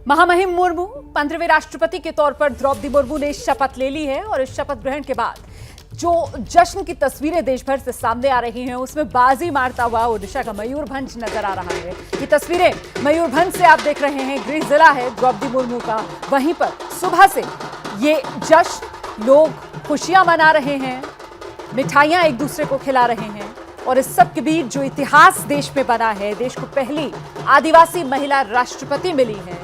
महामहिम मुर्मू 15वें राष्ट्रपति के तौर पर द्रौपदी मुर्मू ने शपथ ले ली है और इस शपथ ग्रहण के बाद जो जश्न की तस्वीरें देश भर से सामने आ रही हैं उसमें बाजी मारता हुआ ओडिशा का मयूरभंज नजर आ रहा है। ये तस्वीरें मयूरभंज से आप देख रहे हैं, गृह जिला है द्रौपदी मुर्मू का। वहीं पर सुबह से ये जश्न, लोग खुशियां मना रहे हैं, मिठाइयां एक दूसरे को खिला रहे हैं और इस सब के बीच जो इतिहास देश में बना है, देश को पहली आदिवासी महिला राष्ट्रपति मिली है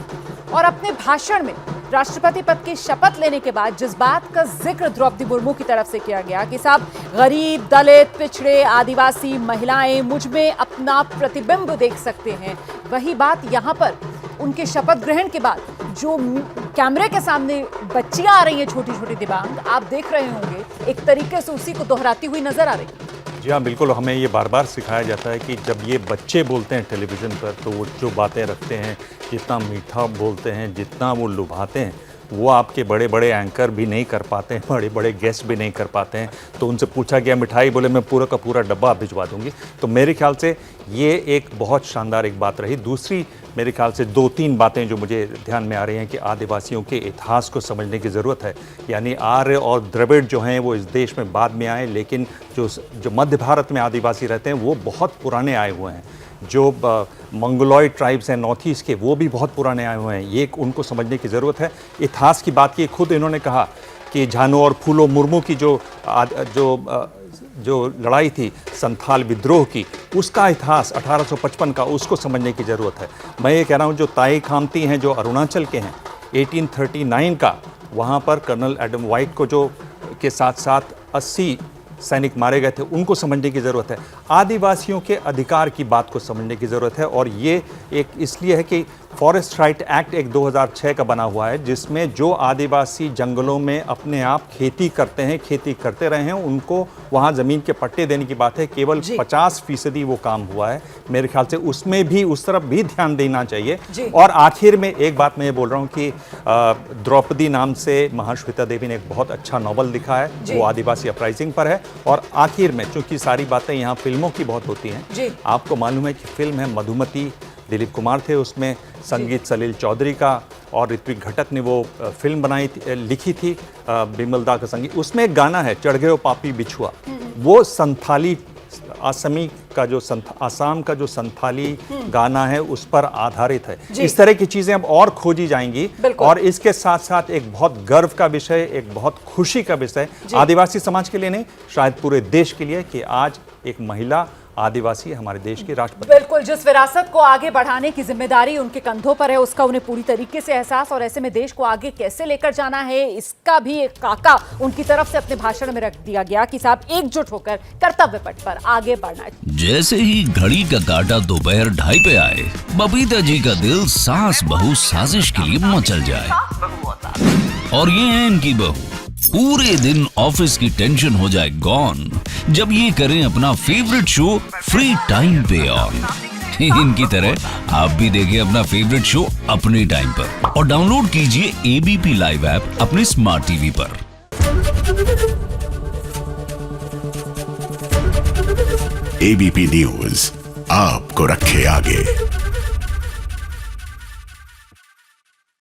और अपने भाषण में राष्ट्रपति पद की शपथ लेने के बाद जिस बात का जिक्र द्रौपदी मुर्मू की तरफ से किया गया कि साहब गरीब, दलित, पिछड़े, आदिवासी महिलाएं मुझ में अपना प्रतिबिंब देख सकते हैं, वही बात यहाँ पर उनके शपथ ग्रहण के बाद जो कैमरे के सामने बच्चियां आ रही हैं, छोटी छोटी दिव्यांग, आप देख रहे होंगे, एक तरीके से उसी को दोहराती हुई नजर आ रही है। जी हाँ, बिल्कुल। हमें ये बार बार सिखाया जाता है कि जब ये बच्चे बोलते हैं टेलीविज़न पर तो वो जो बातें रखते हैं, जितना मीठा बोलते हैं, जितना वो लुभाते हैं, वो आपके बड़े बड़े एंकर भी नहीं कर पाते हैं, बड़े बड़े गेस्ट भी नहीं कर पाते हैं। तो उनसे पूछा गया मिठाई, बोले मैं पूरा का पूरा डब्बा भिजवा दूंगी। तो मेरे ख्याल से ये एक बहुत शानदार एक बात रही। दूसरी मेरे ख्याल से 2-3 बातें जो मुझे ध्यान में आ रही हैं कि आदिवासियों के इतिहास को समझने की ज़रूरत है। यानी आर्य और द्रविड़ जो हैं वो इस देश में बाद में आए, लेकिन जो मध्य भारत में आदिवासी रहते हैं वो बहुत पुराने आए हुए हैं। जो मंगोलॉयड ट्राइब्स हैं नॉर्थ ईस्ट के, वो भी बहुत पुराने आए हुए हैं। ये उनको समझने की ज़रूरत है। इतिहास की बात की, खुद इन्होंने कहा कि झानो और फूलो मुर्मू की जो लड़ाई थी संथाल विद्रोह की, उसका इतिहास 1855 का, उसको समझने की ज़रूरत है। मैं ये कह रहा हूँ जो ताई खामती हैं, जो अरुणाचल के हैं, 1839 का, वहाँ पर कर्नल एडम वाइट को जो के साथ साथ 80 सैनिक मारे गए थे, उनको समझने की ज़रूरत है। आदिवासियों के अधिकार की बात को समझने की ज़रूरत है और ये एक इसलिए है कि फॉरेस्ट राइट एक्ट एक 2006 का बना हुआ है, जिसमें जो आदिवासी जंगलों में अपने आप खेती करते हैं, खेती करते रहे हैं, उनको वहाँ ज़मीन के पट्टे देने की बात है। केवल 50% वो काम हुआ है। मेरे ख्याल से उसमें भी, उस तरफ भी ध्यान देना चाहिए। और आखिर में एक बात मैं ये बोल रहा हूँ कि द्रौपदी नाम से महाश्वेता देवी ने एक बहुत अच्छा नॉवल लिखा है, वो आदिवासी अपराइजिंग पर है। और आखिर में, चूंकि सारी बातें यहाँ फिल्मों की बहुत होती हैं, आपको मालूम है कि फिल्म है मधुमती, दिलीप कुमार थे उसमें, संगीत सलील चौधरी का, और ऋत्विक घटक ने वो फिल्म बनाई थी, लिखी थी, बिमलदा का संगीत। उसमें एक गाना है चढ़ गयो पापी बिछुआ, वो संथाली असमी का जो आसाम का जो संथाली गाना है उस पर आधारित है। इस तरह की चीजें अब और खोजी जाएंगी और इसके साथ साथ एक बहुत गर्व का विषय, एक बहुत खुशी का विषय आदिवासी समाज के लिए नहीं, शायद पूरे देश के लिए, कि आज एक महिला आदिवासी हमारे देश की राष्ट्रपति। बिल्कुल, जिस विरासत को आगे बढ़ाने की जिम्मेदारी उनके कंधों पर है, उसका उन्हें पूरी तरीके से एहसास, और ऐसे में देश को आगे कैसे लेकर जाना है इसका भी एक काका उनकी तरफ से अपने भाषण में रख दिया गया कि साहब एकजुट होकर कर्तव्य पथ पर आगे बढ़ना है। जैसे ही घड़ी का काटा दोपहर 2:30 पे आए, बबीता जी का दिल सास बहू साजिश के लिए मचल जाए। और ये है इनकी बहू, पूरे दिन ऑफिस की टेंशन हो जाए गॉन जब ये करें अपना फेवरेट शो फ्री टाइम पे ऑन। इनकी तरह आप भी देखें अपना फेवरेट शो अपने टाइम पर और डाउनलोड कीजिए एबीपी लाइव ऐप अपने स्मार्ट टीवी पर। एबीपी न्यूज आपको रखे आगे।